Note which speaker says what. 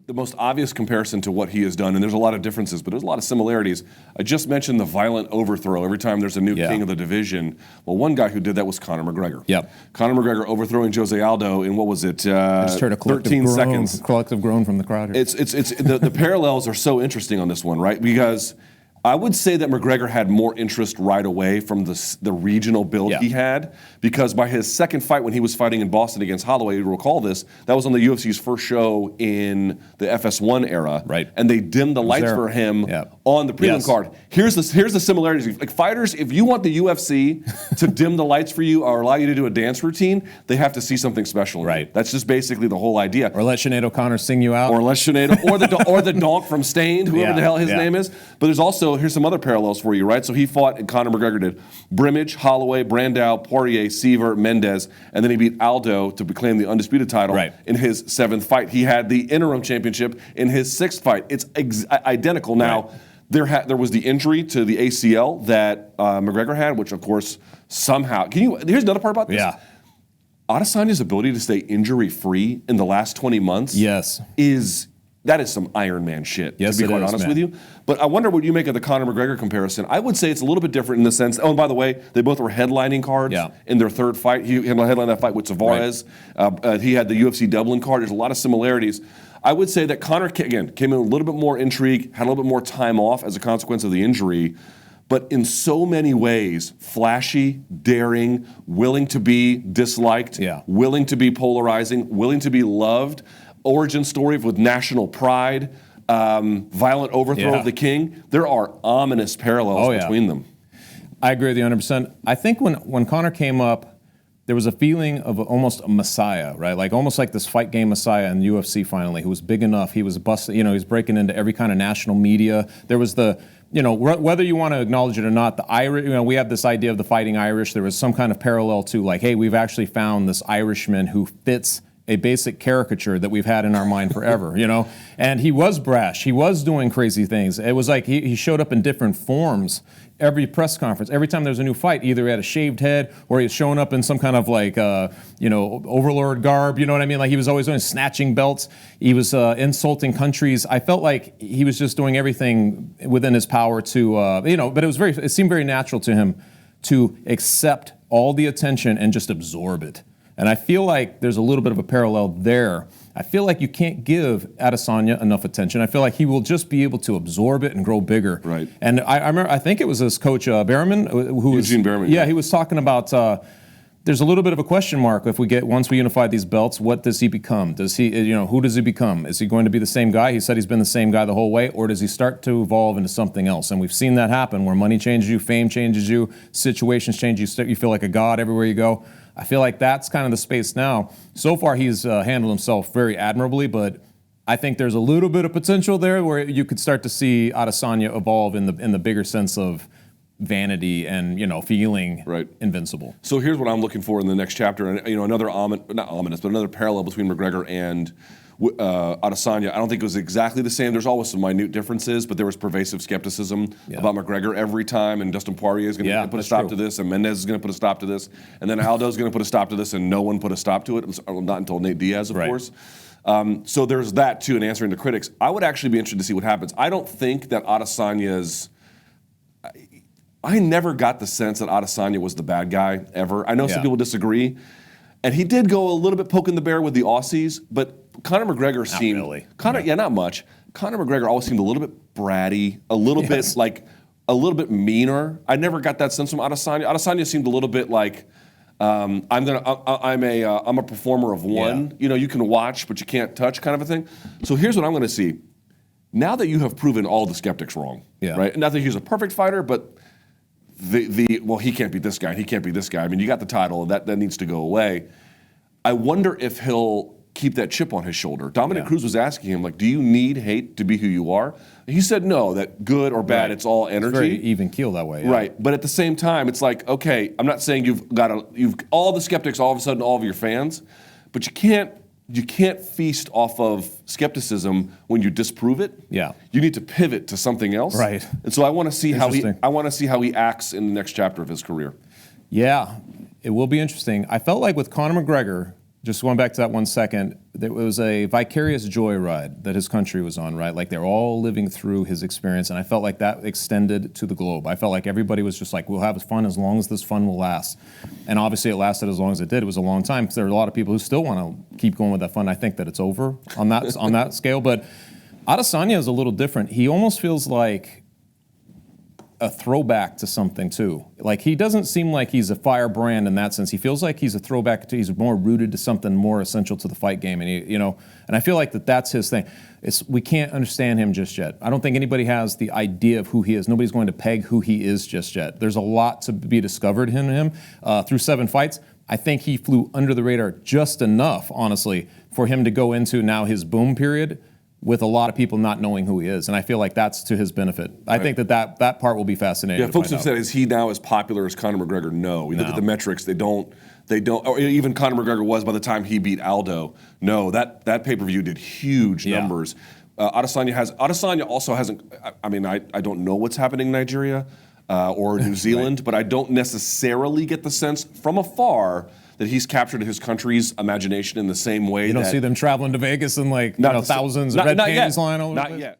Speaker 1: the most obvious comparison to what he has done, and there's a lot of differences, but there's a lot of similarities. I just mentioned the violent overthrow every time there's a new king of the division. Well, one guy who did that was Conor McGregor.
Speaker 2: Yep.
Speaker 1: Conor McGregor overthrowing Jose Aldo in, what was it,
Speaker 2: I just heard a
Speaker 1: 13 seconds.
Speaker 2: Collective groan from the crowd here.
Speaker 1: The parallels are so interesting on this one, right? Because I would say that McGregor had more interest right away from the regional build he had, because by his second fight when he was fighting in Boston against Holloway, you recall this, that was on the UFC's first show in the FS1 era,
Speaker 2: right?
Speaker 1: And they dimmed the lights for him on the prelim card. Here's the similarities. Like fighters, if you want the UFC to dim the lights for you or allow you to do a dance routine, they have to see something special.
Speaker 2: Right.
Speaker 1: That's just basically the whole idea.
Speaker 2: Or let Sinead O'Connor sing you out.
Speaker 1: Or let Sinead, or the donk from Stained, whoever the hell his name is. But there's also, here's some other parallels for you, right? So he fought, and Conor McGregor did, Brimage, Holloway, Brandao, Poirier, Seaver, Mendez, and then he beat Aldo to claim the undisputed title in his 7th fight. He had the interim championship in his 6th fight. It's identical. Now, there was the injury to the ACL that McGregor had, which of course somehow, here's another part about this.
Speaker 2: Yeah.
Speaker 1: Adesanya's ability to stay injury-free in the last 20 months that is some Iron Man shit, to be quite honest with you. But I wonder what you make of the Conor McGregor comparison. I would say it's a little bit different in the sense, and by the way, they both were headlining cards in their 3rd fight. He headlined that fight with Tavares. Right. He had the UFC Dublin card. There's a lot of similarities. I would say that Conor, again, came in with a little bit more intrigue, had a little bit more time off as a consequence of the injury, but in so many ways, flashy, daring, willing to be disliked, willing to be polarizing, willing to be loved. Origin story with national pride, violent overthrow of the king. There are ominous parallels between them.
Speaker 2: I agree with you 100%. I think when Conor came up, there was a feeling of almost a messiah, right? Like almost like this fight game messiah in the UFC finally, who was big enough. He was busting, he was breaking into every kind of national media. There was whether you want to acknowledge it or not, the Irish, we have this idea of the fighting Irish. There was some kind of parallel to like, hey, we've actually found this Irishman who fits a basic caricature that we've had in our mind forever, And he was brash. He was doing crazy things. It was like he showed up in different forms every press conference. Every time there was a new fight, either he had a shaved head or he was showing up in some kind of like, overlord garb, you know what I mean? Like he was always doing snatching belts. He was insulting countries. I felt like he was just doing everything within his power to, but it seemed very natural to him to accept all the attention and just absorb it. And I feel like there's a little bit of a parallel there. I feel like you can't give Adesanya enough attention. I feel like he will just be able to absorb it and grow bigger.
Speaker 1: Right.
Speaker 2: And I remember, I think it was his coach, Behrman,
Speaker 1: Eugene Behrman.
Speaker 2: Yeah, he was talking about there's a little bit of a question mark once we unify these belts. What does he become? Does he, who does he become? Is he going to be the same guy? He said he's been the same guy the whole way, or does he start to evolve into something else? And we've seen that happen where money changes you, fame changes you, situations change you. You feel like a god everywhere you go. I feel like that's kind of the space now. So far, he's handled himself very admirably, but I think there's a little bit of potential there where you could start to see Adesanya evolve in the bigger sense of vanity and feeling invincible.
Speaker 1: So here's what I'm looking for in the next chapter, and another not ominous, but another parallel between McGregor and Adesanya. I don't think it was exactly the same. There's always some minute differences, but there was pervasive skepticism about McGregor every time, and Dustin Poirier is going to put a stop to this, and Mendez is going to put a stop to this, and then Aldo's going to put a stop to this, and no one put a stop to it, not until Nate Diaz, of course. So there's that, too, in answering the critics. I would actually be interested to see what happens. I don't think that Adesanya's... I never got the sense that Adesanya was the bad guy, ever. I know some people disagree. And he did go a little bit poking the bear with the Aussies, but Conor McGregor seemed... Not really. Not much. Conor McGregor always seemed a little bit bratty, a little bit meaner. I never got that sense from Adesanya. Adesanya seemed a little bit like, I'm a performer of one. You can watch, but you can't touch kind of a thing. So here's what I'm going to see. Now that you have proven all the skeptics wrong, right? Not that he's a perfect fighter, but he can't beat this guy, and he can't beat this guy. I mean, you got the title, that needs to go away. I wonder if he'll keep that chip on his shoulder. Dominic Cruz was asking him, like, do you need hate to be who you are? And he said no, that good or bad, it's all energy.
Speaker 2: It's very even keel that way.
Speaker 1: Right, but at the same time, it's like, okay, I'm not saying you've all the skeptics, all of a sudden, all of your fans, but you can't feast off of skepticism when you disprove it.
Speaker 2: Yeah.
Speaker 1: You need to pivot to something else.
Speaker 2: Right.
Speaker 1: And so I want to see how he acts in the next chapter of his career.
Speaker 2: Yeah, it will be interesting. I felt like with Conor McGregor, just going back to that 1 second, there was a vicarious joyride that his country was on, right? Like they're all living through his experience, and I felt like that extended to the globe. I felt like everybody was just like, we'll have fun as long as this fun will last. And obviously it lasted as long as it did. It was a long time because there are a lot of people who still want to keep going with that fun. I think that it's over on that on that scale. But Adesanya is a little different. He almost feels like a throwback to something too. Like he doesn't seem like he's a firebrand in that sense. He feels like he's a throwback to, he's more rooted to something more essential to the fight game. And and I feel like that's his thing. We can't understand him just yet. I don't think anybody has the idea of who he is. Nobody's going to peg who he is just yet. There's a lot to be discovered in him through 7 fights. I think he flew under the radar just enough, honestly, for him to go into now his boom period with a lot of people not knowing who he is. And I feel like that's to his benefit. I think that part will be fascinating.
Speaker 1: Yeah, folks have said, is he now as popular as Conor McGregor? No. You look at the metrics, they don't, or even Conor McGregor was by the time he beat Aldo. No, that pay-per-view did huge numbers. Adesanya also hasn't, I mean, I don't know what's happening in Nigeria or New Zealand, but I don't necessarily get the sense from afar that he's captured his country's imagination in the same way.
Speaker 2: You don't see them traveling to Vegas and thousands of red panties lying over.
Speaker 1: Not yet.